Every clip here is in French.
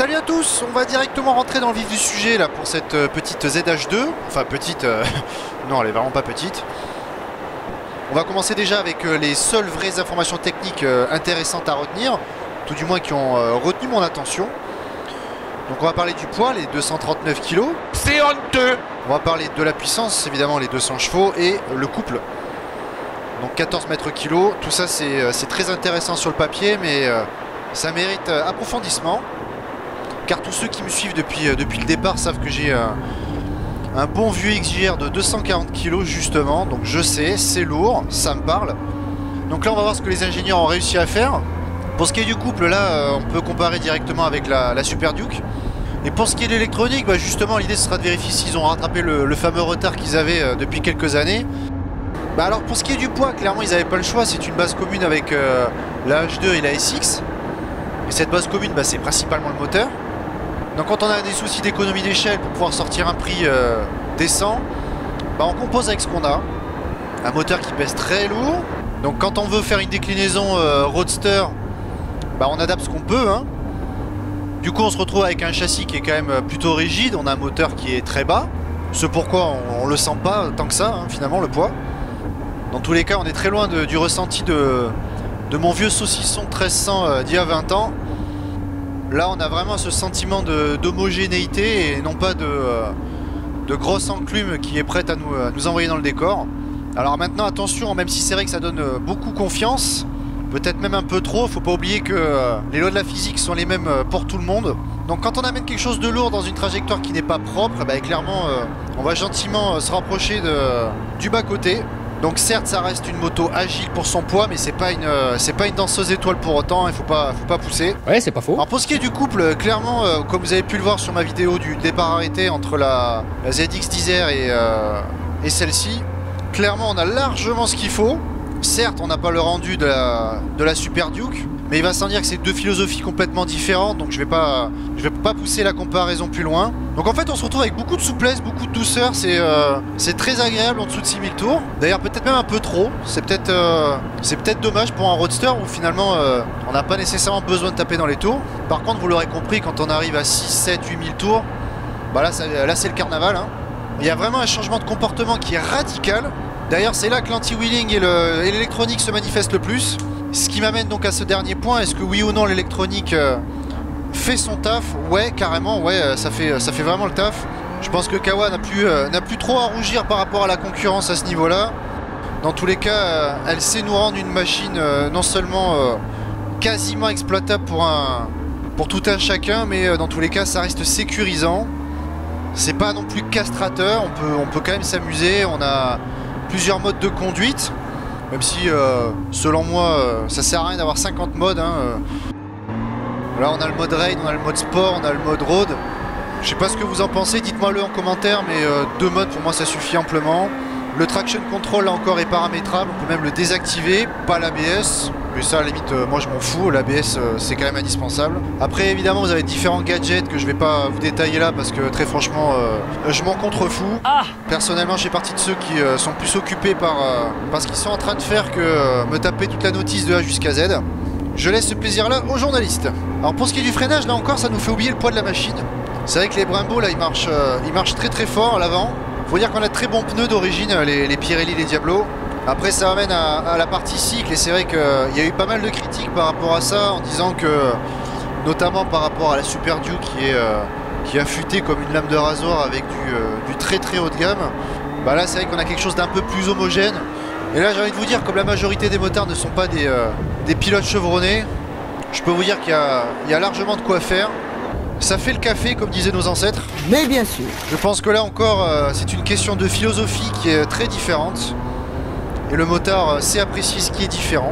Salut à tous, on va directement rentrer dans le vif du sujet là pour cette petite ZH2. Enfin petite, non elle est vraiment pas petite. On va commencer déjà avec les seules vraies informations techniques intéressantes à retenir, tout du moins qui ont retenu mon attention. Donc on va parler du poids, les 239 kg. C'est honteux. On va parler de la puissance, évidemment les 200 chevaux et le couple. Donc 14 mètres kg, tout ça c'est très intéressant sur le papier, mais ça mérite approfondissement. Car tous ceux qui me suivent depuis le départ savent que j'ai un bon vieux XJR de 240 kg justement. Donc je sais, c'est lourd, ça me parle. Donc là on va voir ce que les ingénieurs ont réussi à faire. Pour ce qui est du couple, là on peut comparer directement avec la Super Duke. Et pour ce qui est de l'électronique, bah justement l'idée sera de vérifier s'ils ont rattrapé le fameux retard qu'ils avaient depuis quelques années. Bah alors pour ce qui est du poids, clairement ils n'avaient pas le choix, c'est une base commune avec la H2 et la SX. Et cette base commune, bah, c'est principalement le moteur. Donc quand on a des soucis d'économie d'échelle pour pouvoir sortir un prix décent, bah, on compose avec ce qu'on a. Un moteur qui pèse très lourd. Donc quand on veut faire une déclinaison roadster, bah, on adapte ce qu'on peut, hein. Du coup on se retrouve avec un châssis qui est quand même plutôt rigide. On a un moteur qui est très bas. Ce pourquoi on le sent pas tant que ça, hein, finalement, le poids. Dans tous les cas on est très loin du ressenti de mon vieux saucisson 1300 d'il y a 20 ans. Là on a vraiment ce sentiment d'homogénéité et non pas de grosse enclume qui est prête à nous envoyer dans le décor. Alors maintenant attention, même si c'est vrai que ça donne beaucoup confiance, peut-être même un peu trop, faut pas oublier que les lois de la physique sont les mêmes pour tout le monde. Donc quand on amène quelque chose de lourd dans une trajectoire qui n'est pas propre, bah, clairement on va gentiment se rapprocher du bas-côté. Donc certes ça reste une moto agile pour son poids, mais c'est pas une danseuse étoile pour autant, il faut pas pousser. Ouais, c'est pas faux. Alors pour ce qui est du couple, clairement comme vous avez pu le voir sur ma vidéo du départ arrêté entre la ZX Desert et celle-ci, clairement on a largement ce qu'il faut. Certes on n'a pas le rendu de la Super Duke, mais il va sans dire que c'est deux philosophies complètement différentes, donc je vais pas pousser la comparaison plus loin. Donc en fait on se retrouve avec beaucoup de souplesse, beaucoup de douceur, c'est très agréable en dessous de 6000 tours. D'ailleurs peut-être même un peu trop, c'est peut-être dommage pour un roadster où finalement on n'a pas nécessairement besoin de taper dans les tours. Par contre vous l'aurez compris, quand on arrive à 6, 7, 8000 tours, bah là c'est le carnaval, hein. Il y a vraiment un changement de comportement qui est radical. D'ailleurs c'est là que l'anti-wheeling et l'électronique se manifestent le plus. Ce qui m'amène donc à ce dernier point, est-ce que oui ou non l'électronique fait son taf? Ouais, carrément, ouais, ça fait vraiment le taf. Je pense que Kawa n'a plus trop à rougir par rapport à la concurrence à ce niveau-là. Dans tous les cas, elle sait nous rendre une machine non seulement quasiment exploitable pour tout un chacun, mais dans tous les cas ça reste sécurisant. C'est pas non plus castrateur, on peut quand même s'amuser, on a plusieurs modes de conduite. Même si, selon moi, ça sert à rien d'avoir 50 modes, hein. Là, on a le mode raid, on a le mode sport, on a le mode road. Je sais pas ce que vous en pensez, dites-moi-le en commentaire, mais deux modes, pour moi, ça suffit amplement. Le traction control, là encore, est paramétrable. On peut même le désactiver, pas l'ABS. Mais ça, à la limite, moi, je m'en fous. L'ABS, c'est quand même indispensable. Après, évidemment, vous avez différents gadgets que je vais pas vous détailler là parce que, très franchement, je m'en contrefous. Personnellement, je fais partie de ceux qui sont plus occupés par ce qu'ils sont en train de faire que me taper toute la notice de A jusqu'à Z. Je laisse ce plaisir-là aux journalistes. Alors, pour ce qui est du freinage, là encore, ça nous fait oublier le poids de la machine. C'est vrai que les Brembo, là, ils marchent très très fort à l'avant. Faut dire qu'on a de très bons pneus d'origine, les Pirelli, les Diablo. Après ça amène à la partie cycle et c'est vrai qu'il y a eu pas mal de critiques par rapport à ça en disant que, notamment par rapport à la Super Duke qui a affûté comme une lame de rasoir avec du très très haut de gamme, bah là c'est vrai qu'on a quelque chose d'un peu plus homogène. Et là j'ai envie de vous dire, comme la majorité des motards ne sont pas des pilotes chevronnés, je peux vous dire qu'il y a largement de quoi faire. Ça fait le café comme disaient nos ancêtres. Mais bien sûr. Je pense que là encore c'est une question de philosophie qui est très différente. Et le motard sait apprécier ce qui est différent.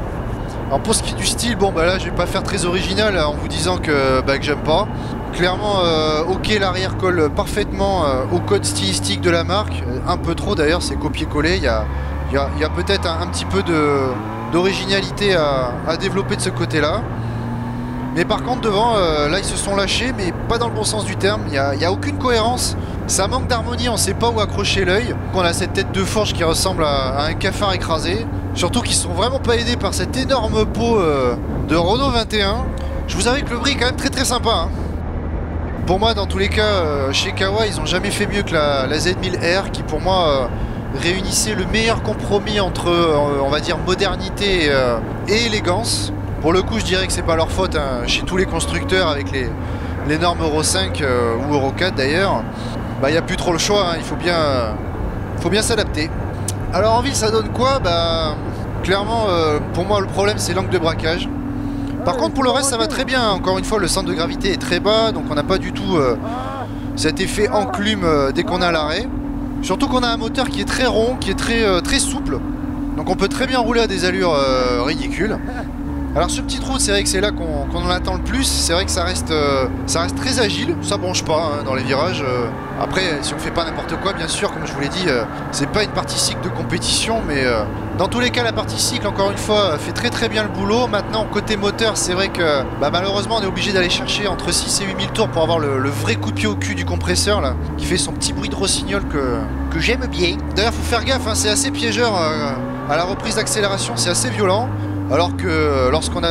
Alors pour ce qui est du style, bon bah là je vais pas faire très original en vous disant que j'aime pas. Clairement ok, l'arrière colle parfaitement au code stylistique de la marque. Un peu trop d'ailleurs, c'est copier-coller. Il y a peut-être un petit peu d'originalité à développer de ce côté-là. Mais par contre devant, là ils se sont lâchés, mais pas dans le bon sens du terme. Il n'y a aucune cohérence. Ça manque d'harmonie, on sait pas où accrocher l'œil. On a cette tête de fourche qui ressemble à un cafard écrasé. Surtout qu'ils sont vraiment pas aidés par cette énorme peau de Renault 21. Je vous avoue que le bris est quand même très très sympa, hein. pour moi, dans tous les cas, chez Kawa, ils ont jamais fait mieux que la Z1000R, qui pour moi réunissait le meilleur compromis entre, on va dire, modernité et élégance. Pour le coup, je dirais que c'est pas leur faute, hein. Chez tous les constructeurs, avec les normes Euro 5 ou Euro 4 d'ailleurs, bah, il n'y a plus trop le choix, hein. Il faut bien s'adapter. Alors en ville, ça donne quoi? Bah, clairement, pour moi, le problème, c'est l'angle de braquage. Par contre, pour le reste, ça va très bien. Encore une fois, le centre de gravité est très bas, donc on n'a pas du tout cet effet enclume dès qu'on est à l'arrêt. Surtout qu'on a un moteur qui est très rond, qui est très souple. Donc on peut très bien rouler à des allures ridicules. Alors sur petite route, c'est vrai que c'est là qu'on en attend le plus. C'est vrai que ça reste très agile. Ça bronche pas, hein, dans les virages. Après, si on fait pas n'importe quoi, bien sûr, comme je vous l'ai dit, c'est pas une partie cycle de compétition, mais dans tous les cas, la partie cycle, encore une fois, fait très bien le boulot. Maintenant, côté moteur, c'est vrai que bah, malheureusement, on est obligé d'aller chercher entre 6 et 8000 tours pour avoir le vrai coup de pied au cul du compresseur, là, qui fait son petit bruit de rossignol que j'aime bien. D'ailleurs, faut faire gaffe, hein, c'est assez piégeur à la reprise d'accélération, c'est assez violent. Alors que lorsqu'on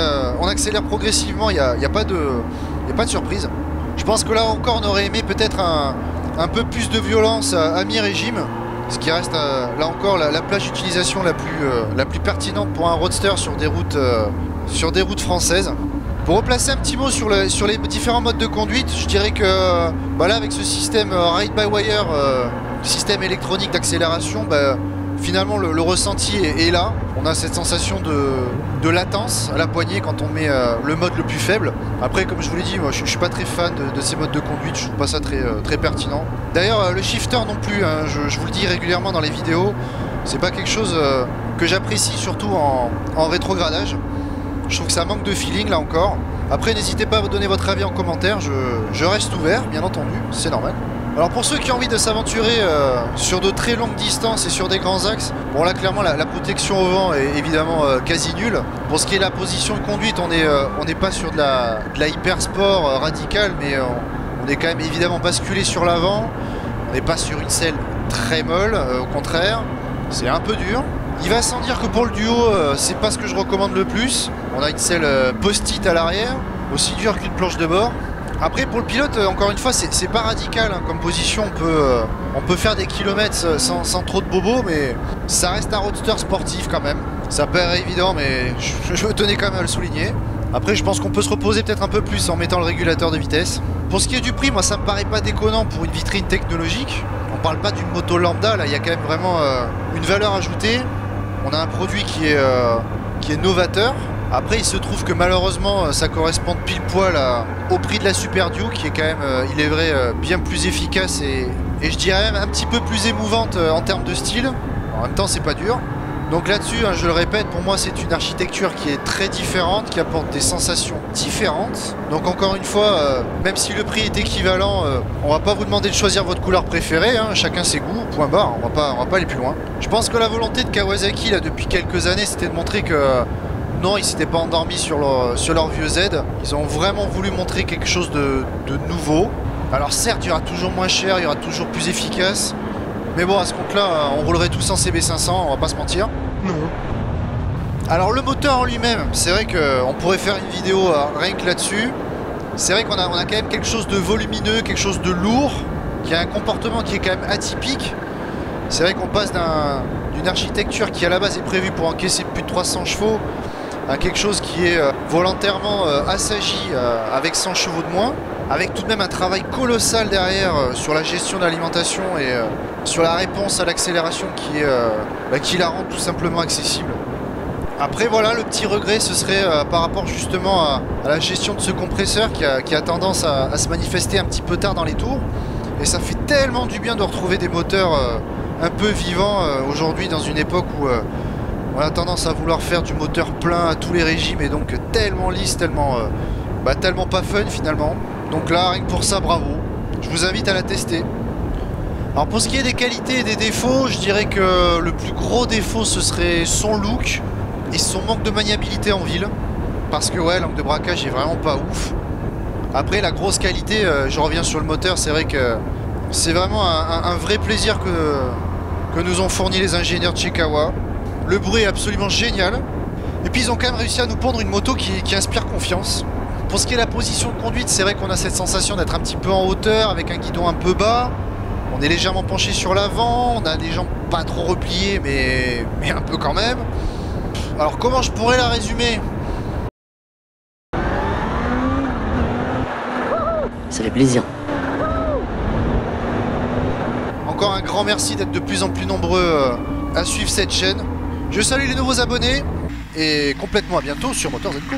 accélère progressivement, il n'y a pas de surprise. Je pense que là encore, on aurait aimé peut-être un peu plus de violence à mi-régime. Ce qui reste là encore la plage d'utilisation la plus pertinente pour un roadster sur des routes françaises. Pour replacer un petit mot sur les différents modes de conduite, je dirais que bah là, avec ce système ride-by-wire, système électronique d'accélération, bah, finalement le ressenti est là. On a cette sensation de latence à la poignée quand on met le mode le plus faible. Après, comme je vous l'ai dit, moi je suis pas très fan de ces modes de conduite, je trouve pas ça très pertinent. D'ailleurs, le shifter non plus, hein, je vous le dis régulièrement dans les vidéos, c'est pas quelque chose que j'apprécie, surtout en rétrogradage. Je trouve que ça manque de feeling là encore. Après, n'hésitez pas à vous donner votre avis en commentaire, je reste ouvert, bien entendu, c'est normal. Alors pour ceux qui ont envie de s'aventurer sur de très longues distances et sur des grands axes, bon là clairement la protection au vent est évidemment quasi nulle. Pour ce qui est de la position de conduite, on n'est pas sur de la hyper sport radicale, mais on est quand même évidemment basculé sur l'avant. On n'est pas sur une selle très molle, au contraire, c'est un peu dur. Il va sans dire que pour le duo, c'est pas ce que je recommande le plus. On a une selle post-it à l'arrière, aussi dure qu'une planche de bord. Après pour le pilote, encore une fois, c'est pas radical, hein, comme position, on peut faire des kilomètres sans trop de bobos, mais ça reste un roadster sportif quand même. Ça paraît évident, mais je tenais quand même à le souligner. Après, je pense qu'on peut se reposer peut-être un peu plus en mettant le régulateur de vitesse. Pour ce qui est du prix, moi ça me paraît pas déconnant pour une vitrine technologique. On parle pas d'une moto lambda, là il y a quand même vraiment une valeur ajoutée. On a un produit qui est novateur. Après, il se trouve que malheureusement, ça correspond pile poil au prix de la Super Duke, qui est quand même, il est vrai, bien plus efficace et je dirais même un petit peu plus émouvante en termes de style. En même temps, c'est pas dur. Donc là-dessus, hein, je le répète, pour moi, c'est une architecture qui est très différente, qui apporte des sensations différentes. Donc encore une fois, même si le prix est équivalent, on va pas vous demander de choisir votre couleur préférée, hein, chacun ses goûts, point barre, on va pas aller plus loin. Je pense que la volonté de Kawasaki, là, depuis quelques années, c'était de montrer que non, ils s'étaient pas endormis sur leur vieux Z. Ils ont vraiment voulu montrer quelque chose de nouveau. Alors certes, il y aura toujours moins cher, il y aura toujours plus efficace. Mais bon, à ce compte-là, on roulerait tous en CB500, on va pas se mentir. Non. Alors le moteur en lui-même, c'est vrai qu'on pourrait faire une vidéo rien que là-dessus. C'est vrai qu'on a quand même quelque chose de volumineux, quelque chose de lourd, qui a un comportement qui est quand même atypique. C'est vrai qu'on passe d'une architecture qui à la base est prévue pour encaisser plus de 300 chevaux à quelque chose qui est volontairement assagi avec 100 chevaux de moins, avec tout de même un travail colossal derrière sur la gestion de l'alimentation et sur la réponse à l'accélération qui la rend tout simplement accessible. Après voilà, le petit regret ce serait par rapport justement à la gestion de ce compresseur qui a tendance à se manifester un petit peu tard dans les tours, et ça fait tellement du bien de retrouver des moteurs un peu vivants aujourd'hui dans une époque où on a tendance à vouloir faire du moteur plein à tous les régimes et donc tellement lisse, tellement pas fun finalement. Donc là, rien que pour ça, bravo. Je vous invite à la tester. Alors pour ce qui est des qualités et des défauts, je dirais que le plus gros défaut ce serait son look et son manque de maniabilité en ville. Parce que ouais, l'angle de braquage est vraiment pas ouf. Après la grosse qualité, je reviens sur le moteur, c'est vrai que c'est vraiment un vrai plaisir que nous ont fourni les ingénieurs de chez Kawa. Le bruit est absolument génial. Et puis ils ont quand même réussi à nous pondre une moto qui inspire confiance. Pour ce qui est de la position de conduite, c'est vrai qu'on a cette sensation d'être un petit peu en hauteur, avec un guidon un peu bas. On est légèrement penché sur l'avant, on a des jambes pas trop repliées, mais un peu quand même. Alors comment je pourrais la résumer? Ça fait plaisir. Encore un grand merci d'être de plus en plus nombreux à suivre cette chaîne. Je salue les nouveaux abonnés et complètement à bientôt sur Motorz & Co.